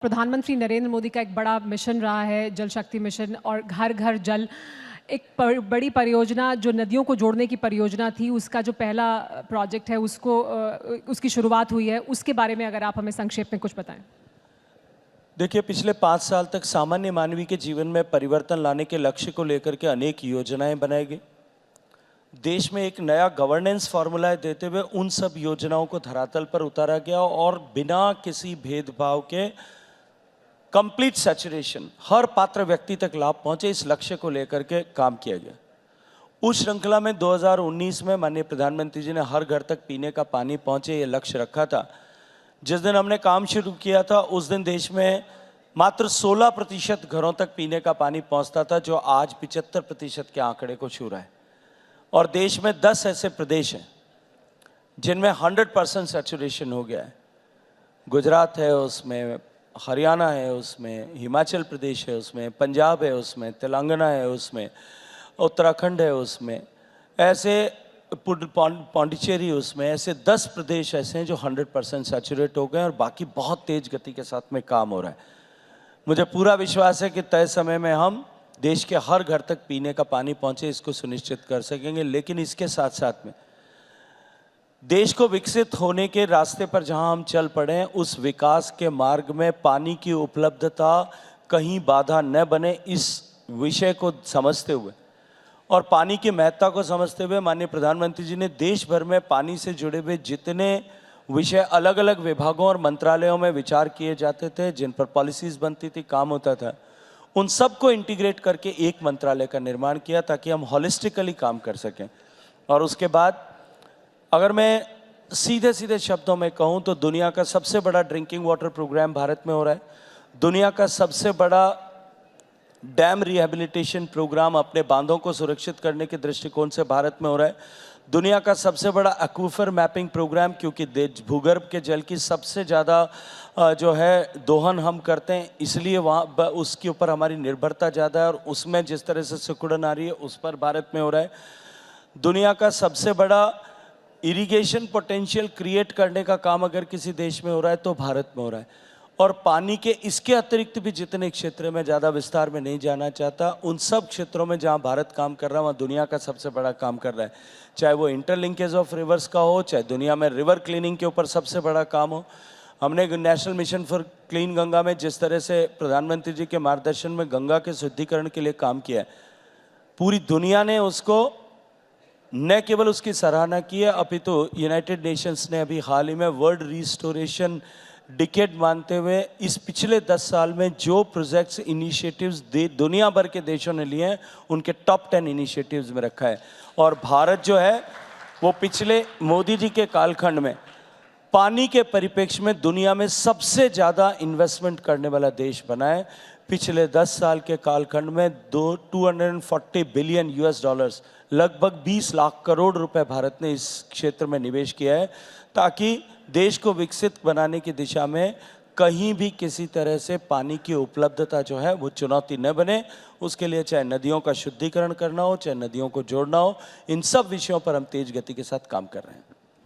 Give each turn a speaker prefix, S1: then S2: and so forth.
S1: प्रधानमंत्री नरेंद्र मोदी का एक बड़ा मिशन रहा है जल शक्ति मिशन, और घर घर जल एक बड़ी परियोजना जो नदियों को जोड़ने की परियोजना थी, उसका जो पहला प्रोजेक्ट है उसकी शुरुआत हुई है। उसके बारे में अगर आप हमें संक्षेप में कुछ बताएं।
S2: देखिए, पिछले 5 साल तक सामान्य मानवीय के जीवन में परिवर्तन लाने के लक्ष्य को लेकर के अनेक योजनाएं बनाई गई। देश में एक नया गवर्नेंस फॉर्मूला देते हुए उन सब योजनाओं को धरातल पर उतारा गया और बिना किसी भेदभाव के कंप्लीट सैचुरेशन, हर पात्र व्यक्ति तक लाभ पहुंचे, इस लक्ष्य को लेकर के काम किया गया। उस श्रृंखला में 2019 में माननीय प्रधानमंत्री जी ने हर घर तक पीने का पानी पहुंचे ये लक्ष्य रखा था। जिस दिन हमने काम शुरू किया था उस दिन देश में मात्र 16% घरों तक पीने का पानी पहुंचता था, जो आज 75% के आंकड़े को छू रहा है। और देश में 10 ऐसे प्रदेश हैं जिनमें 100% सैचुरेशन हो गया है। गुजरात है उसमें, हरियाणा है उसमें, हिमाचल प्रदेश है उसमें, पंजाब है उसमें, तेलंगाना है उसमें, उत्तराखंड है उसमें, ऐसे पौंडीचेरी उसमें, ऐसे 10 प्रदेश ऐसे हैं जो 100% सैचुरेट हो गए और बाकी बहुत तेज गति के साथ में काम हो रहा है। मुझे पूरा विश्वास है कि तय समय में हम देश के हर घर तक पीने का पानी पहुंचे, इसको सुनिश्चित कर सकेंगे। लेकिन इसके साथ साथ में देश को विकसित होने के रास्ते पर जहां हम चल पड़े हैं, उस विकास के मार्ग में पानी की उपलब्धता कहीं बाधा न बने, इस विषय को समझते हुए और पानी की महत्ता को समझते हुए माननीय प्रधानमंत्री जी ने देश भर में पानी से जुड़े हुए जितने विषय अलग अलग विभागों और मंत्रालयों में विचार किए जाते थे, जिन पर पॉलिसीज बनती थी, काम होता था, उन सबको इंटीग्रेट करके एक मंत्रालय का निर्माण किया ताकि हम हॉलिस्टिकली काम कर सकें। और उसके बाद अगर मैं सीधे सीधे शब्दों में कहूँ तो दुनिया का सबसे बड़ा ड्रिंकिंग वाटर प्रोग्राम भारत में हो रहा है। दुनिया का सबसे बड़ा डैम रिहेबिलिटेशन प्रोग्राम अपने बांधों को सुरक्षित करने के दृष्टिकोण से भारत में हो रहा है। दुनिया का सबसे बड़ा एक्वीफर मैपिंग प्रोग्राम, क्योंकि भूगर्भ के जल की सबसे ज़्यादा जो है दोहन हम करते हैं, इसलिए वहाँ उसके ऊपर हमारी निर्भरता ज़्यादा है और उसमें जिस तरह से सिकुड़न आ रही है उस पर भारत में हो रहा है। दुनिया का सबसे बड़ा इरिगेशन पोटेंशियल क्रिएट करने का काम अगर किसी देश में हो रहा है तो भारत में हो रहा है। और पानी के इसके अतिरिक्त भी जितने क्षेत्र में ज़्यादा विस्तार में नहीं जाना चाहता, उन सब क्षेत्रों में जहां भारत काम कर रहा है वहाँ दुनिया का सबसे बड़ा काम कर रहा है। चाहे वो इंटरलिंकेज ऑफ रिवर्स का हो, चाहे दुनिया में रिवर क्लीनिंग के ऊपर सबसे बड़ा काम हो। हमने national mission for clean Ganga में जिस तरह से प्रधानमंत्री जी के मार्गदर्शन में गंगा के शुद्धिकरण के लिए काम किया है, पूरी दुनिया ने उसको न केवल उसकी सराहना की है, अपितु यूनाइटेड नेशंस ने अभी हाल ही में वर्ल्ड रिस्टोरेशन डिकेड मानते हुए इस पिछले 10 साल में जो प्रोजेक्ट्स इनिशिएटिव्स दुनिया भर के देशों ने लिए हैं, उनके टॉप 10 इनिशिएटिव्स में रखा है। और भारत जो है वो पिछले मोदी जी के कालखंड में पानी के परिप्रेक्ष्य में दुनिया में सबसे ज़्यादा इन्वेस्टमेंट करने वाला देश बना है। पिछले 10 साल के कालखंड में 240 बिलियन US डॉलर्स, लगभग 20 लाख करोड़ रुपए भारत ने इस क्षेत्र में निवेश किया है, ताकि देश को विकसित बनाने की दिशा में कहीं भी किसी तरह से पानी की उपलब्धता जो है वो चुनौती न बने। उसके लिए चाहे नदियों का शुद्धिकरण करना हो, चाहे नदियों को जोड़ना हो, इन सब विषयों पर हम तेज गति के साथ काम कर रहे हैं।